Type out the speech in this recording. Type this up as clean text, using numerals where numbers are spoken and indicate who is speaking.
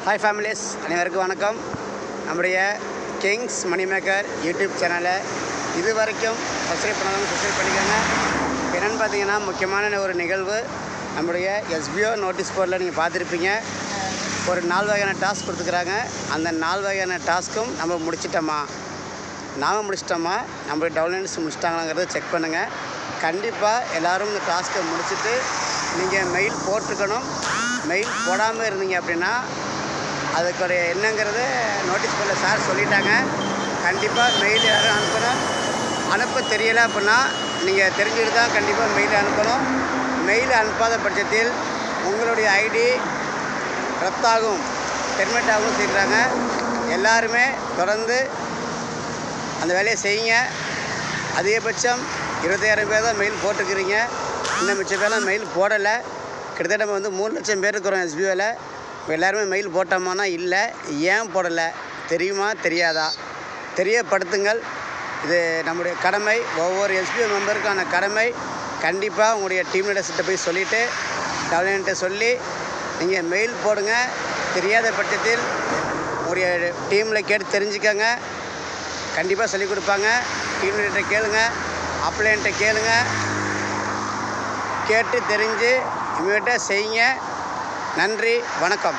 Speaker 1: Hi families, அனைவருக்கும் வணக்கம். நம்முடைய கிங்ஸ் மணிமேக்கர் யூடியூப் சேனலை இது வரைக்கும் சப்ஸ்கிரைப் பண்ணாலும் சப்ஸ்கிரைப் பண்ணிக்கோங்க. என்னென்னு பார்த்தீங்கன்னா, முக்கியமான ஒரு நிகழ்வு. நம்முடைய எஸ்பிஓ நோட்டீஸ் போர்டில் நீங்கள் பார்த்துருப்பீங்க, ஒரு 4 வகையான டாஸ்க் கொடுத்துக்கிறாங்க. அந்த 4 வகையான டாஸ்க்கும் நம்ம முடிச்சிட்டோமா, நம்மளுடைய டவுன்லைன்ஸ் முடிச்சிட்டாங்களாங்கிறத செக் பண்ணுங்கள். கண்டிப்பாக எல்லோரும் இந்த டாஸ்க்கை முடிச்சுட்டு நீங்கள் மெயில் போட்டிருக்கணும். மெயில் போடாமல் இருந்தீங்க அப்படின்னா அதுக்குடைய என்னங்கிறது நோட்டீஸ் போர்டில் சார் சொல்லிட்டாங்க. கண்டிப்பாக மெயில் யாரும் அனுப்பணும். அனுப்ப தெரியலை அப்படின்னா நீங்கள் தெரிஞ்சுக்கிட்டு தான் கண்டிப்பாக மெயில் அனுப்பணும். மெயில் அனுப்பாத பட்சத்தில் உங்களுடைய ஐடி ரத்தாகும், டெர்மினேட் ஆகும் சொல்கிறாங்க. எல்லாருமே தொடர்ந்து அந்த வேலையை செய்யுங்க. அதிகபட்சம் 25,000 பேர் தான் மெயில் போட்டுருக்கிறீங்க. இன்னும் மிச்ச பேர்லாம் மெயில் போடலை. கிட்டத்தட்ட நம்ம 3 லட்சம் பேர் இருக்கிறோம் எஸ்பிஓவில். எல்லாருமே மெயில் போட்டோமானா இல்லை. ஏன் போடலை தெரியுமா தெரியாதா? தெரியப்படுத்துங்கள். இது நம்முடைய கடமை, ஒவ்வொரு எஸ்பிஓ மெம்பருக்கான கடமை. கண்டிப்பாக உங்களுடைய டீம் லீடர்ஸ்கிட்ட போய் சொல்லிவிட்டு டவுன்லைன்கிட்ட சொல்லி நீங்கள் மெயில் போடுங்க. தெரியாத பட்சத்தில் உங்களுடைய டீமில் கேட்டு தெரிஞ்சுக்கோங்க. கண்டிப்பாக சொல்லிக் கொடுப்பாங்க. டீம் லீடர்கிட்ட கேளுங்க, அப்ளைன்ட்ட கேளுங்க. கேட்டு தெரிஞ்சு இவங்ககிட்ட செய்யுங்க. நன்றி, வணக்கம்.